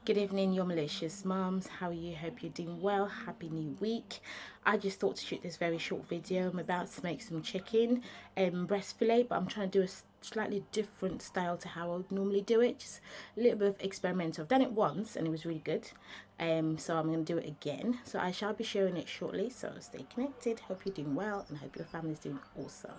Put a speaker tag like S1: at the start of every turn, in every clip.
S1: Good evening, your malicious moms. How are you? Hope you're doing well. Happy new week. I just thought to shoot this very short video. I'm about to make some chicken and breast fillet, but I'm trying to do a slightly different style to how I would normally do it. Just a little bit of experimental. I've done it once and it was really good. So I'm going to do it again. So I shall be sharing it shortly. So stay connected. Hope you're doing well and hope your family's doing also.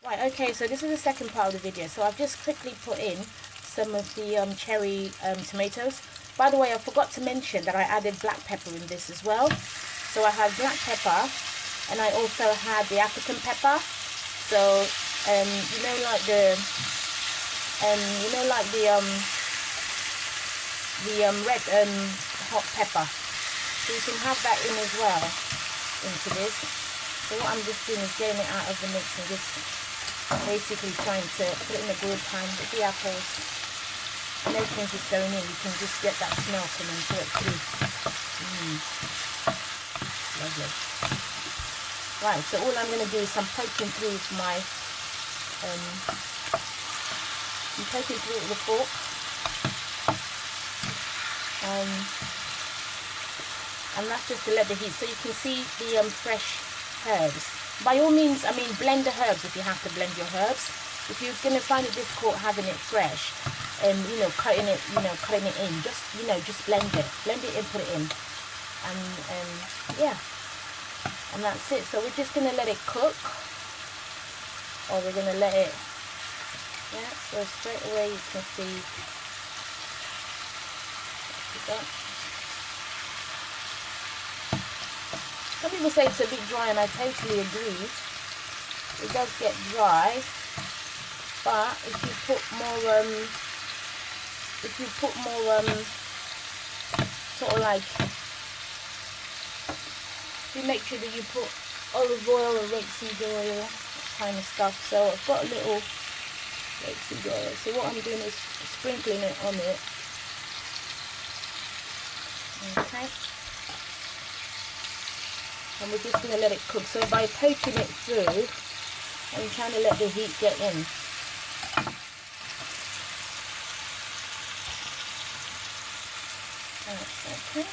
S1: Right, okay, so this is the second part of the video. So I've just quickly put in some of the cherry tomatoes. By the way, I forgot to mention that I added black pepper in this as well. So I have black pepper and I also had the African pepper. So you know, like the red hot pepper. So you can have that in as well into this. So what I'm just doing is getting it out of the mix and just basically trying to put it in a grill pan with the apples, and everything's just going in. You can just get that smell coming through it too. Lovely. Right, so all I'm going to do is I'm poking through with my I'm poking through with the fork, and that's just to let the heat, so you can see the fresh herbs. By all means, I mean, blend the herbs if you have to blend your herbs. If you're going to find it difficult having it fresh and, cutting it in, just blend it and put it in. And yeah, and that's it. So we're just going to let it cook, or we're going to let it, yeah, so straight away you can see that. Some people say it's a bit dry, and I totally agree. It does get dry, but if you put more, sort of like, you make sure that you put olive oil or rapeseed oil, that kind of stuff. So I've got a little rapeseed oil. So what I'm doing is sprinkling it on it. Okay. And we're just going to let it cook. So by poking it through, I'm trying to let the heat get in. That's okay.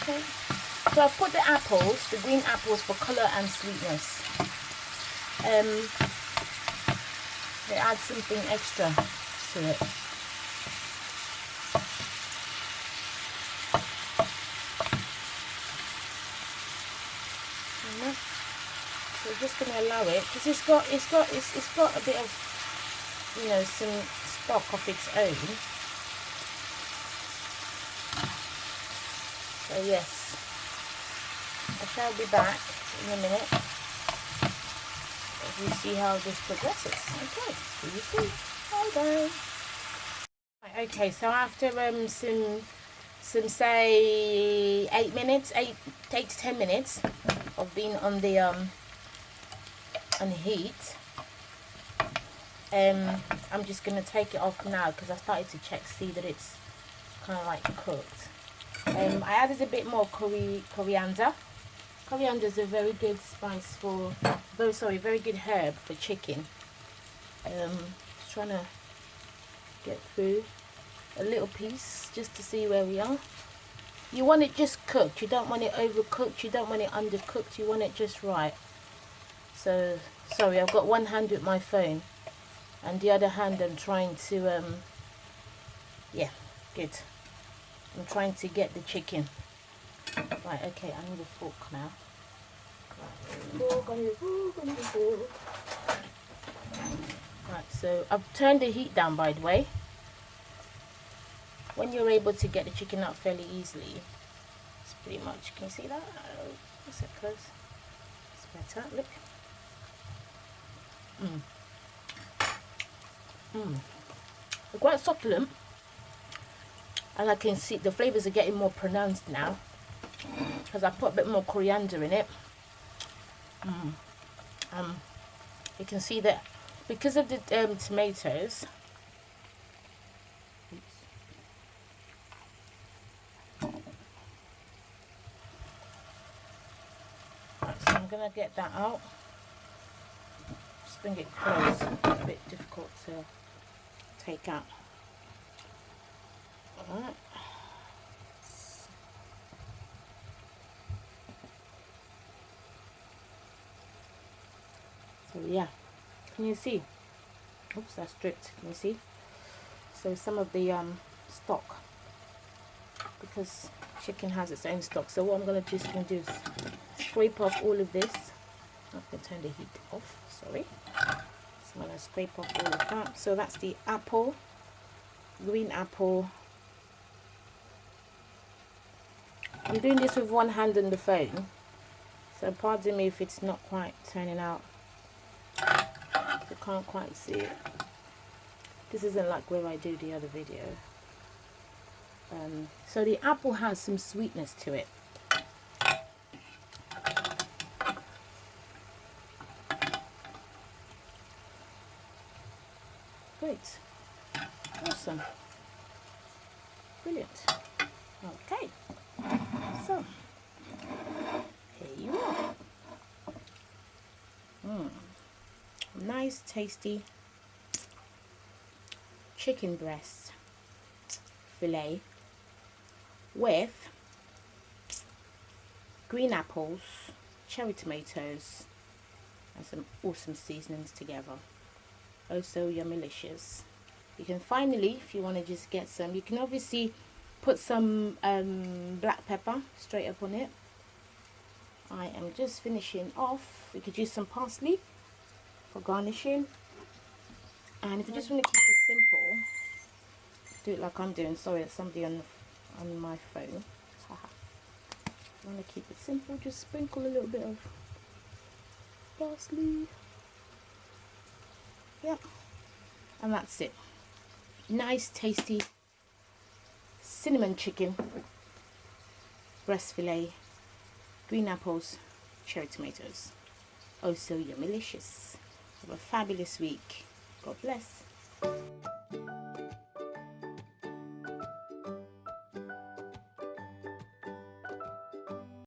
S1: Okay. So I've put the apples, the green apples, for colour and sweetness. It adds something extra to it. So we're just going to allow it, because it's got a bit of, some stock of its own. So yes, I shall be back in a minute as we see how this progresses. Okay, see you soon. Bye bye. Right, okay, so after some say 8 to 10 minutes of being on the heat, I'm just gonna take it off now, because I started to see that it's kind of like cooked. I added a bit more coriander. Coriander is a very good spice for, very good herb for chicken. Just trying to get through a little piece just to see where we are. You want it just cooked. You don't want it overcooked. You don't want it undercooked. You want it just right. So, sorry, I've got one hand with my phone and the other hand I'm trying to, yeah, good. I'm trying to get the chicken. Right, okay, I need a fork now. Right, so I've turned the heat down, by the way. When you're able to get the chicken out fairly easily, it's pretty much, can you see that? Is it close? It's better, look. They're quite succulent, and I can see the flavors are getting more pronounced now because I put a bit more coriander in it. You can see that because of the tomatoes, gonna get that out. Just bring it close. It's a bit difficult to take out. Alright. So yeah, can you see? Oops, that's stripped. Can you see? So some of the stock, because chicken has its own stock. So what I'm gonna do is scrape off all of this. I'm gonna turn the heat off. Sorry. So I'm gonna scrape off all of that. So that's the apple, green apple. I'm doing this with one hand on the phone, so pardon me if it's not quite turning out. If you can't quite see it. This isn't like where I do the other video. So the apple has some sweetness to it. Great. Awesome. Brilliant. Okay. So, here you are. Nice, tasty chicken breast fillet with green apples, cherry tomatoes, and some awesome seasonings together. Oh, so yummylicious. You can finally, if you want to just get some, you can obviously put some black pepper straight up on it. I am just finishing off. We could use some parsley for garnishing. And if you just want to keep it simple, do it like I'm doing. Sorry, there's somebody on my phone. I want to keep it simple. Just sprinkle a little bit of parsley. Yep. And that's it. Nice, tasty cinnamon chicken breast fillet, green apples, cherry tomatoes. Oh, so yummylicious. Have a fabulous week. God bless.